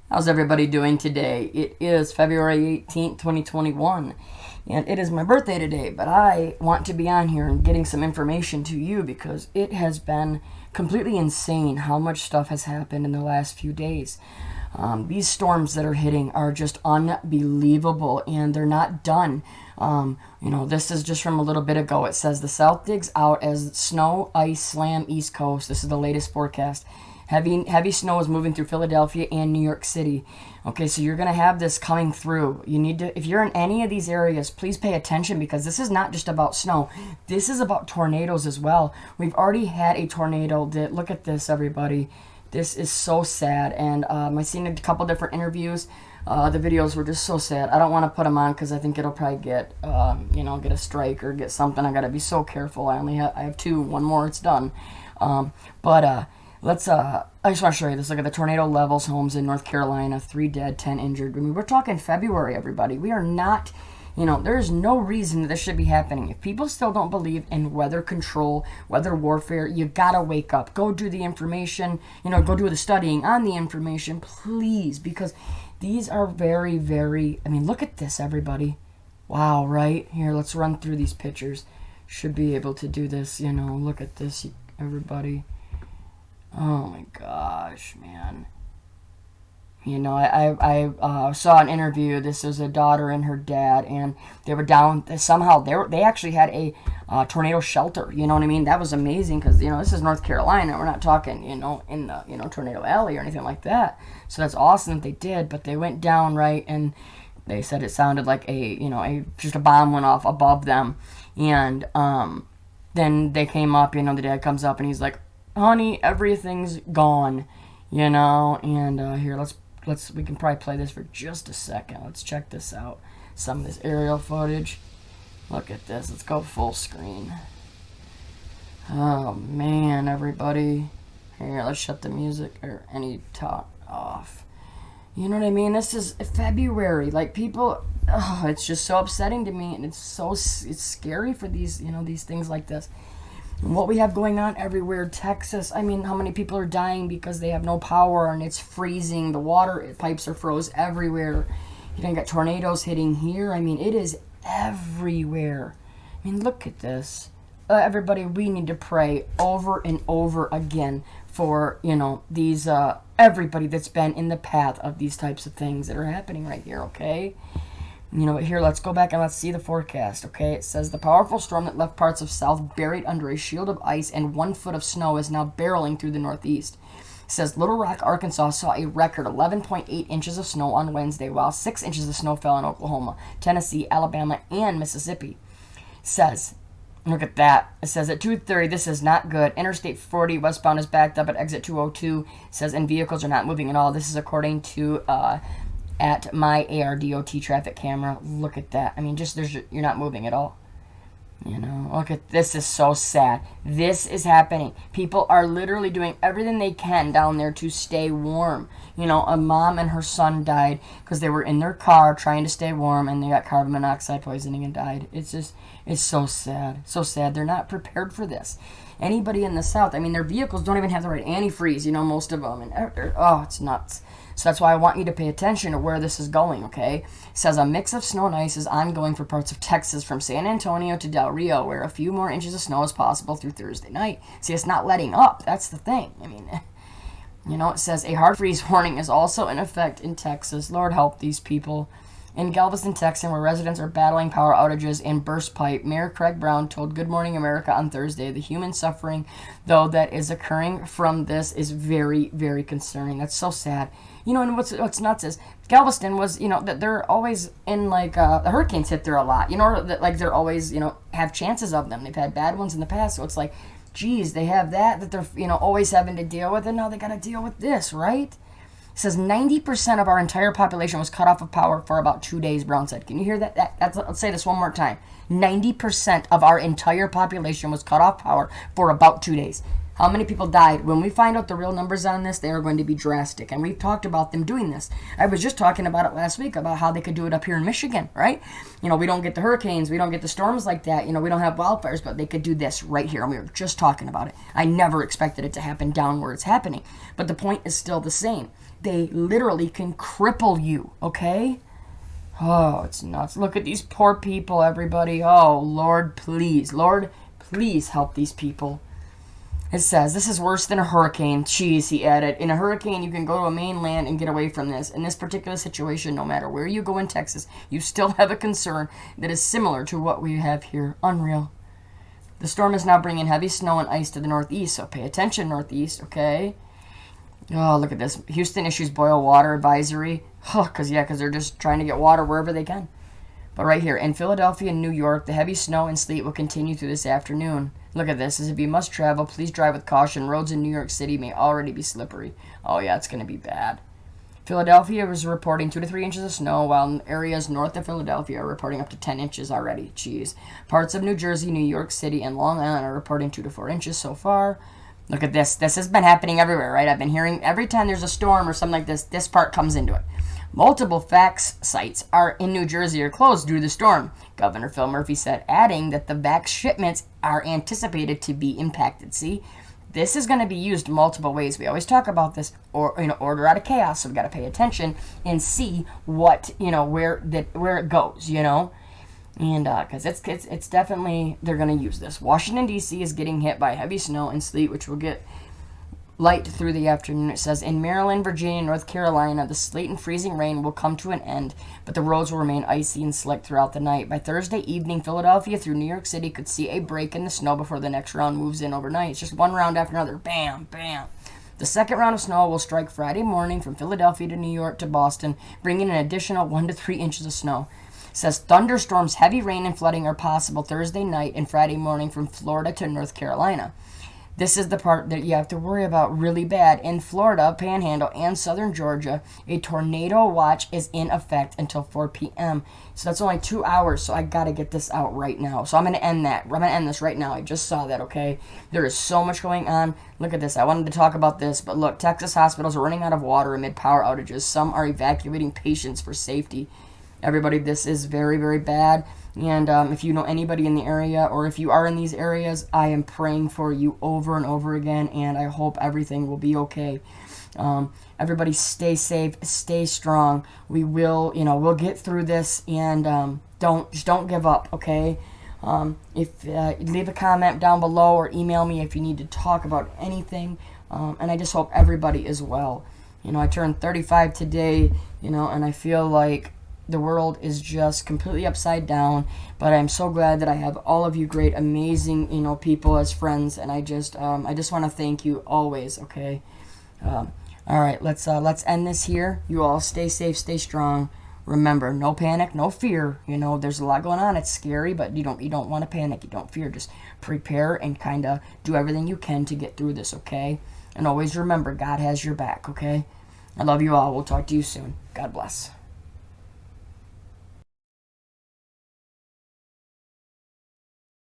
How's everybody doing today? It is February 18th, 2021, and it is my birthday today, but I want to be on here and getting some information to you because it has been completely insane how much stuff has happened in the last few days. These storms that are hitting are just unbelievable, and they're not done. This is just from a little bit ago. It says the south digs out as snow, ice slam East Coast. This is the latest forecast. Heavy snow is moving through Philadelphia and New York City. Okay, so you're going to have this coming through. You need to, if you're in any of these areas, please pay attention because this is not just about snow. This is about tornadoes as well. We've already had a tornado that, look at this, everybody. This is so sad, and I've seen a couple different interviews. The videos were just so sad. I don't want to put them on because I think it'll probably get a strike or get something. I got to be so careful. I have two. One more, it's done. I just want to show you this. Look at the tornado levels homes in North Carolina. 3 dead, 10 injured. I mean, we're talking February, everybody. We are not, there's no reason that this should be happening. If people still don't believe in weather control, weather warfare, you gotta wake up. Go do the information, go do the studying on the information, please, because these are very, very, look at this, everybody. Wow, right? Here, let's run through these pictures. Should be able to do this, look at this, everybody. Oh my gosh, man. I saw an interview. This was a daughter and her dad, and they were down. Somehow they actually had a tornado shelter. You know what I mean? That was amazing because this is North Carolina. We're not talking in the tornado alley or anything like that. So that's awesome that they did. But they went down right, and they said it sounded like just a bomb went off above them, and then they came up. The dad comes up and he's like, honey, everything's gone, and here, we can probably play this for just a second. Let's check this out. Some of this aerial footage. Look at this. Let's go full screen. Oh, man, everybody. Here, let's shut the music or any talk off. You know what I mean? This is February. Like, people, it's just so upsetting to me, and it's scary for these things like this. And what we have going on everywhere, Texas, how many people are dying because they have no power and it's freezing, the water pipes are froze everywhere. You got tornadoes hitting here. it is everywhere. Look at this. Everybody, we need to pray over and over again for, these, everybody that's been in the path of these types of things that are happening right here, okay? Here, let's go back and let's see the forecast, okay? It says the powerful storm that left parts of South buried under a shield of ice and 1 foot of snow is now barreling through the Northeast. It says Little Rock, Arkansas saw a record 11.8 inches of snow on Wednesday, while 6 inches of snow fell in Oklahoma, Tennessee, Alabama, and Mississippi. It says, look at that. It says at 2:30, this is not good. Interstate 40 westbound is backed up at exit 202. It says, and vehicles are not moving at all. This is according to at my ARDOT traffic camera. Look at that. You're not moving at all. Look at this. Is so sad. This is happening. People are literally doing everything they can down there to stay warm. A mom and her son died because they were in their car trying to stay warm and they got carbon monoxide poisoning and died. It's so sad. So sad. They're not prepared for this. Anybody in the South, their vehicles don't even have the right antifreeze, most of them. And it's nuts. So that's why I want you to pay attention to where this is going, okay? It says a mix of snow and ice is ongoing for parts of Texas from San Antonio to Del Rio, where a few more inches of snow is possible through Thursday night. See, it's not letting up. That's the thing. It says a hard freeze warning is also in effect in Texas. Lord help these people. In Galveston, Texas, where residents are battling power outages and burst pipe, Mayor Craig Brown told Good Morning America on Thursday the human suffering, though, that is occurring from this is very, very concerning. That's so sad. And what's nuts is Galveston was, that they're always in, the hurricanes hit there a lot. That they're always, have chances of them. They've had bad ones in the past, so it's like, geez, they have that they're, always having to deal with, and now they got to deal with this, right? It says 90% of our entire population was cut off of power for about 2 days, Brown said. Can you hear that? Let's say this one more time. 90% of our entire population was cut off power for about 2 days. How many people died? When we find out the real numbers on this, they are going to be drastic. And we've talked about them doing this. I was just talking about it last week, about how they could do it up here in Michigan, right? We don't get the hurricanes. We don't get the storms like that. We don't have wildfires, but they could do this right here. And we were just talking about it. I never expected it to happen down where it's happening. But the point is still the same. They literally can cripple you, okay? Oh, it's nuts. Look at these poor people, everybody. Oh, Lord, please. Lord, please help these people. It says, this is worse than a hurricane. Jeez, he added. In a hurricane, you can go to a mainland and get away from this. In this particular situation, no matter where you go in Texas, you still have a concern that is similar to what we have here. Unreal. The storm is now bringing heavy snow and ice to the northeast, so pay attention, northeast, okay? Oh, look at this. Houston issues boil water advisory. Because they're just trying to get water wherever they can. But right here, in Philadelphia and New York, the heavy snow and sleet will continue through this afternoon. Look at this. As if you must travel, please drive with caution. Roads in New York City may already be slippery. Oh, yeah, it's going to be bad. Philadelphia is reporting 2 to 3 inches of snow, while areas north of Philadelphia are reporting up to 10 inches already. Jeez. Parts of New Jersey, New York City, and Long Island are reporting 2 to 4 inches so far. Look at this. This has been happening everywhere, right? I've been hearing every time there's a storm or something like this, this part comes into it. Multiple fax sites in New Jersey are closed due to the storm, Governor Phil Murphy said, adding that the vax shipments are anticipated to be impacted. See, this is going to be used multiple ways. We always talk about this, order out of chaos, so we got to pay attention and see what, where it goes, and because it's definitely, they're going to use this. Washington, D.C. is getting hit by heavy snow and sleet, which will get light through the afternoon. It says, in Maryland, Virginia, and North Carolina, the sleet and freezing rain will come to an end, but the roads will remain icy and slick throughout the night. By Thursday evening, Philadelphia through New York City could see a break in the snow before the next round moves in overnight. It's just one round after another. Bam, bam. The second round of snow will strike Friday morning from Philadelphia to New York to Boston, bringing an additional 1 to 3 inches of snow. It says thunderstorms, heavy rain, and flooding are possible Thursday night and Friday morning from Florida to North Carolina. This is the part that you have to worry about really bad. In Florida, Panhandle, and southern Georgia, a tornado watch is in effect until 4 p.m. So that's only 2 hours, so I got to get this out right now. So I'm going to end that. I'm going to end this right now. I just saw that, okay? There is so much going on. Look at this. I wanted to talk about this, but look, Texas hospitals are running out of water amid power outages. Some are evacuating patients for safety. Everybody, this is very, very bad. And if you know anybody in the area, or if you are in these areas, I am praying for you over and over again, and I hope everything will be okay. Everybody stay safe, stay strong. We will, we'll get through this, and don't give up, okay? If leave a comment down below or email me if you need to talk about anything, and I just hope everybody is well. I turned 35 today, and I feel like the world is just completely upside down, but I'm so glad that I have all of you great, amazing, people as friends, and I just want to thank you always, okay? All right, let's end this here. You all stay safe, stay strong. Remember, no panic, no fear. There's a lot going on. It's scary, but you don't want to panic. You don't fear. Just prepare and kind of do everything you can to get through this, okay? And always remember, God has your back, okay? I love you all. We'll talk to you soon. God bless.